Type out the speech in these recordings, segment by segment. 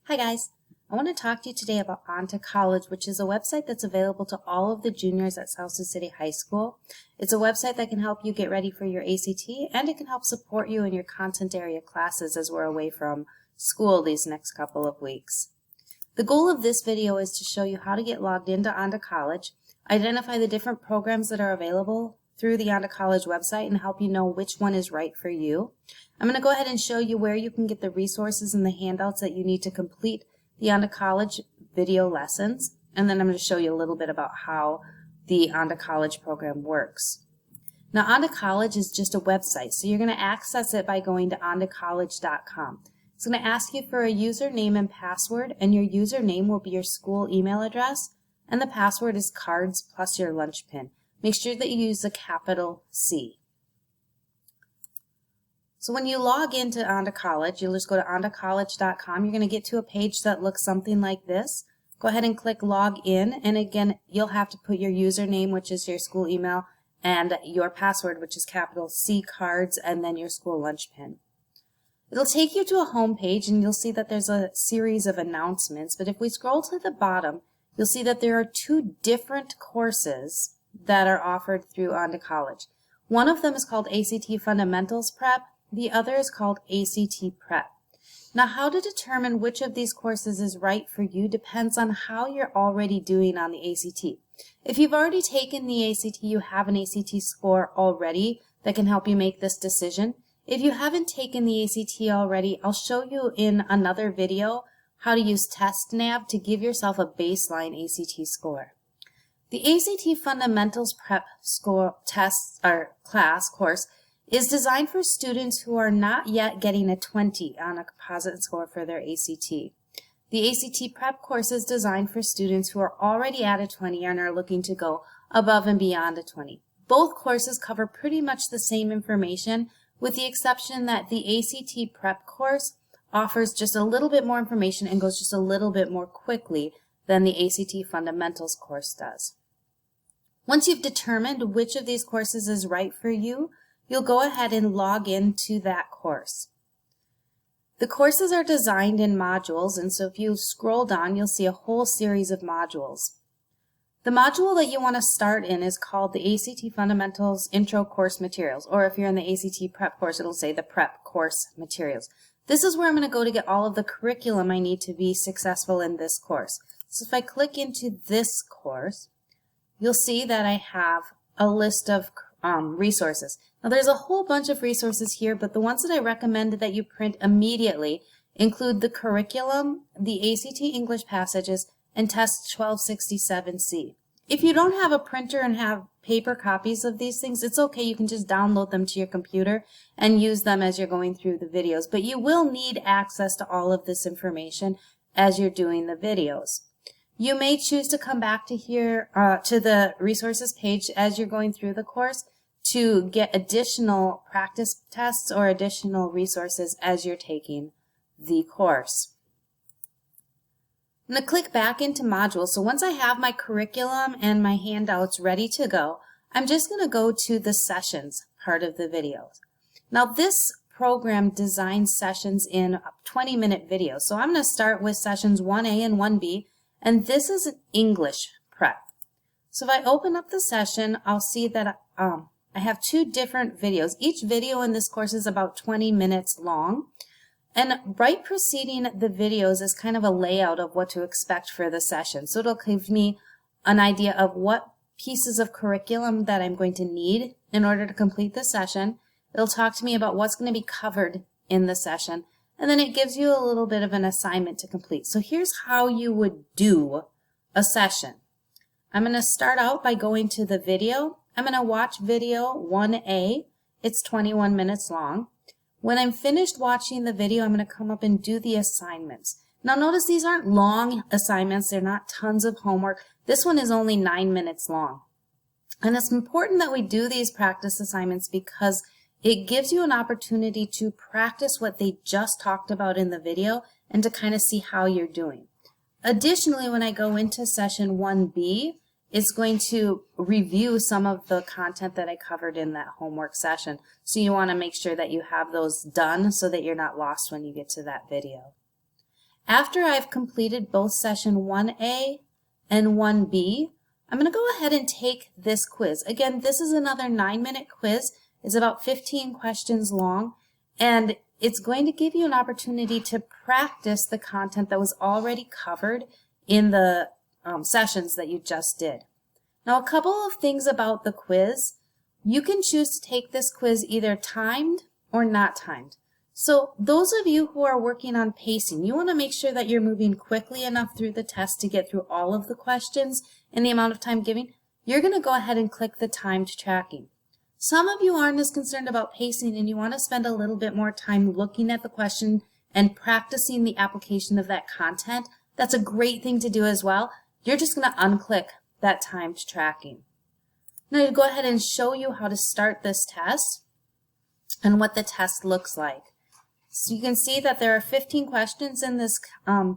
Hi guys, I want to talk to you today about OntoCollege, which is a website that's available to all of the juniors at South Sioux City High School. It's a website that can help you get ready for your ACT, and it can help support you in your content area classes as we're away from school these next couple of weeks. The goal of this video is to show you how to get logged into OntoCollege, identify the different programs that are available through the OntoCollege website, and help you know which one is right for you. I'm going to go ahead and show you where you can get the resources and the handouts that you need to complete the OntoCollege video lessons, and then I'm going to show you a little bit about how the OntoCollege program works. Now, OntoCollege is just a website, so you're going to access it by going to ontocollege.com. It's going to ask you for a username and password, and your username will be your school email address, and the password is cards plus your lunch pin. Make sure that you use a capital C. So when you log into OntoCollege, you'll just go to ontocollege.com. You're going to get to a page that looks something like this. Go ahead and click log in, and again, you'll have to put your username, which is your school email, and your password, which is capital C cards, and then your school lunch pin. It'll take you to a home page, and you'll see that there's a series of announcements, but if we scroll to the bottom, you'll see that there are two different courses that are offered through OntoCollege. One of them is called ACT Fundamentals Prep. The other is called ACT Prep. Now, how to determine which of these courses is right for you depends on how you're already doing on the ACT. If you've already taken the ACT, you have an ACT score already that can help you make this decision. If you haven't taken the ACT already, I'll show you in another video how to use TestNav to give yourself a baseline ACT score. The ACT Fundamentals Prep score test or class course is designed for students who are not yet getting a 20 on a composite score for their ACT. The ACT Prep course is designed for students who are already at a 20 and are looking to go above and beyond a 20. Both courses cover pretty much the same information, with the exception that the ACT Prep course offers just a little bit more information and goes just a little bit more quickly than the ACT Fundamentals course does. Once you've determined which of these courses is right for you, you'll go ahead and log into that course. The courses are designed in modules, and so if you scroll down, you'll see a whole series of modules. The module that you want to start in is called the ACT Fundamentals Intro Course Materials, or if you're in the ACT Prep course, it'll say the Prep Course Materials. This is where I'm going to go to get all of the curriculum I need to be successful in this course. So if I click into this course, you'll see that I have a list of resources. Now there's a whole bunch of resources here, but the ones that I recommend that you print immediately include the curriculum, the ACT English passages, and Test 1267C. If you don't have a printer and have paper copies of these things, it's okay. You can just download them to your computer and use them as you're going through the videos, but you will need access to all of this information as you're doing the videos. You may choose to come back to here to the resources page as you're going through the course to get additional practice tests or additional resources as you're taking the course. I'm going to click back into modules. So once I have my curriculum and my handouts ready to go, I'm just going to go to the sessions part of the videos. Now this program designs sessions in 20-minute videos. So I'm going to start with sessions 1A and 1B, and this is an English prep. So if I open up the session, I'll see that I have two different videos. Each video in this course is about 20 minutes long. And right preceding the videos is kind of a layout of what to expect for the session. So it'll give me an idea of what pieces of curriculum that I'm going to need in order to complete the session. It'll talk to me about what's going to be covered in the session. And then it gives you a little bit of an assignment to complete. So here's how you would do a session. I'm going to start out by going to the video. I'm going to watch video 1A. It's 21 minutes long. When I'm finished watching the video, I'm going to come up and do the assignments. Now notice these aren't long assignments. They're not tons of homework. This one is only 9 minutes long. And it's important that we do these practice assignments because it gives you an opportunity to practice what they just talked about in the video and to kind of see how you're doing. Additionally, when I go into session 1B, it's going to review some of the content that I covered in that homework session. So you want to make sure that you have those done so that you're not lost when you get to that video. After I've completed both session 1A and 1B, I'm going to go ahead and take this quiz. Again, this is another 9-minute quiz. It's about 15 questions long, and it's going to give you an opportunity to practice the content that was already covered in the sessions that you just did. Now, a couple of things about the quiz. You can choose to take this quiz either timed or not timed. So those of you who are working on pacing, you want to make sure that you're moving quickly enough through the test to get through all of the questions in the amount of time given. You're going to go ahead and click the timed tracking. Some of you aren't as concerned about pacing and you want to spend a little bit more time looking at the question and practicing the application of that content. That's a great thing to do as well. You're just going to unclick that timed tracking. I'm going to go ahead and show you how to start this test and what the test looks like. So you can see that there are 15 questions in this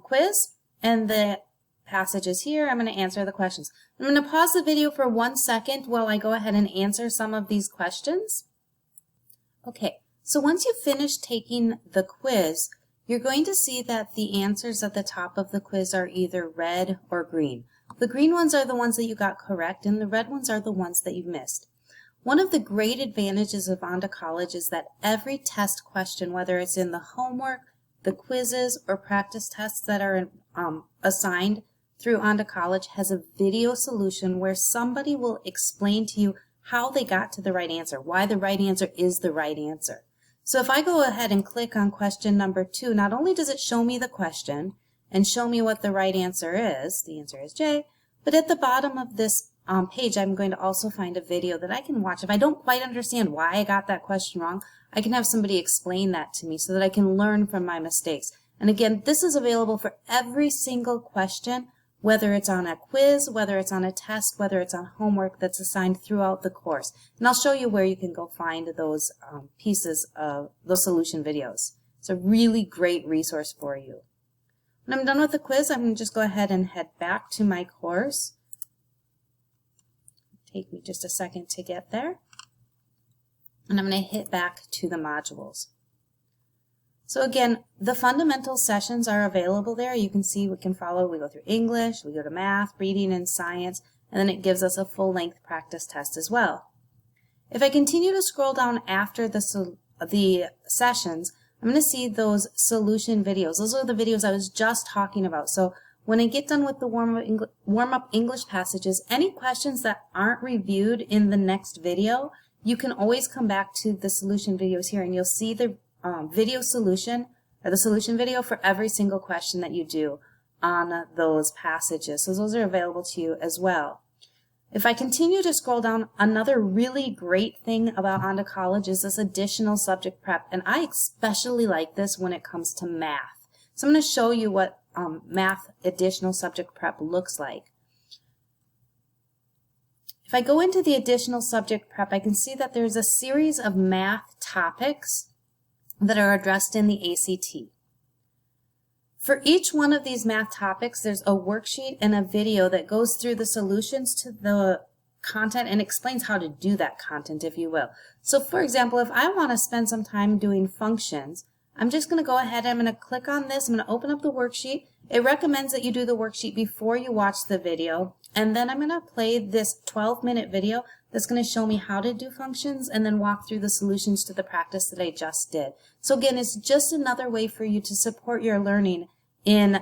quiz, and the passage is here. I'm going to answer the questions. I'm going to pause the video for 1 second while I go ahead and answer some of these questions. Okay, so once you finish taking the quiz, you're going to see that the answers at the top of the quiz are either red or green. The green ones are the ones that you got correct, and the red ones are the ones that you missed. One of the great advantages of OntoCollege is that every test question, whether it's in the homework, the quizzes, or practice tests that are assigned through OntoCollege, has a video solution where somebody will explain to you how they got to the right answer, why the right answer is the right answer. So if I go ahead and click on question number 2, not only does it show me the question and show me what the right answer is, the answer is J, but at the bottom of this page, I'm going to also find a video that I can watch. If I don't quite understand why I got that question wrong, I can have somebody explain that to me so that I can learn from my mistakes. And again, this is available for every single question, whether it's on a quiz, whether it's on a test, whether it's on homework that's assigned throughout the course. And I'll show you where you can go find those pieces of those solution videos. It's a really great resource for you. When I'm done with the quiz, I'm going to just go ahead and head back to my course. Take me just a second to get there. And I'm going to hit back to the modules. So again, the fundamental sessions are available there. You can see we can follow. We go through English, we go to math, reading, and science, and then it gives us a full-length practice test as well. If I continue to scroll down after the sessions, I'm going to see those solution videos. Those are the videos I was just talking about. So when I get done with the warm-up English passages, any questions that aren't reviewed in the next video, you can always come back to the solution videos here and you'll see the video solution, or the solution video for every single question that you do on those passages. So those are available to you as well. If I continue to scroll down, another really great thing about OntoCollege is this additional subject prep, and I especially like this when it comes to math. So I'm going to show you what math additional subject prep looks like. If I go into the additional subject prep, I can see that there's a series of math topics that are addressed in the ACT. For each one of these math topics, there's a worksheet and a video that goes through the solutions to the content and explains how to do that content, if you will. So for example, if I want to spend some time doing functions, I'm just going to go ahead and I'm going to click on this. I'm going to open up the worksheet. It recommends that you do the worksheet before you watch the video. And then I'm going to play this 12-minute video that's going to show me how to do functions and then walk through the solutions to the practice that I just did. So again, it's just another way for you to support your learning in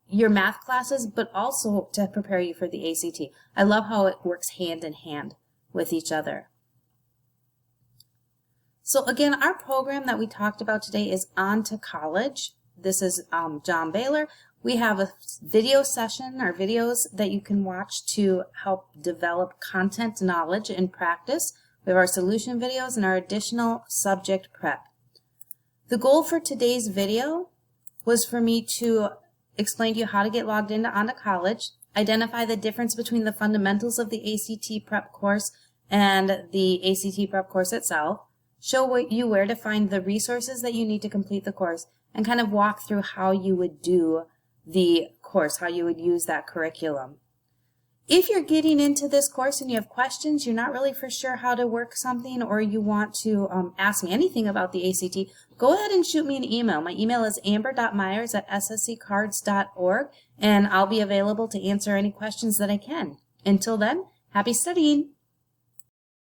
your math classes, but also to prepare you for the ACT. I love how it works hand in hand with each other. So again, our program that we talked about today is OntoCollege. This is John Baylor. We have a video session or videos that you can watch to help develop content knowledge and practice. We have our solution videos and our additional subject prep. The goal for today's video was for me to explain to you how to get logged into OntoCollege, identify the difference between the fundamentals of the ACT prep course and the ACT prep course itself, show you where to find the resources that you need to complete the course, and kind of walk through how you would do the course, how you would use that curriculum. If you're getting into this course and you have questions, you're not really for sure how to work something, or you want to ask me anything about the ACT, go ahead and shoot me an email. My email is amber.myers@ssccards.org, and I'll be available to answer any questions that I can. Until then, happy studying!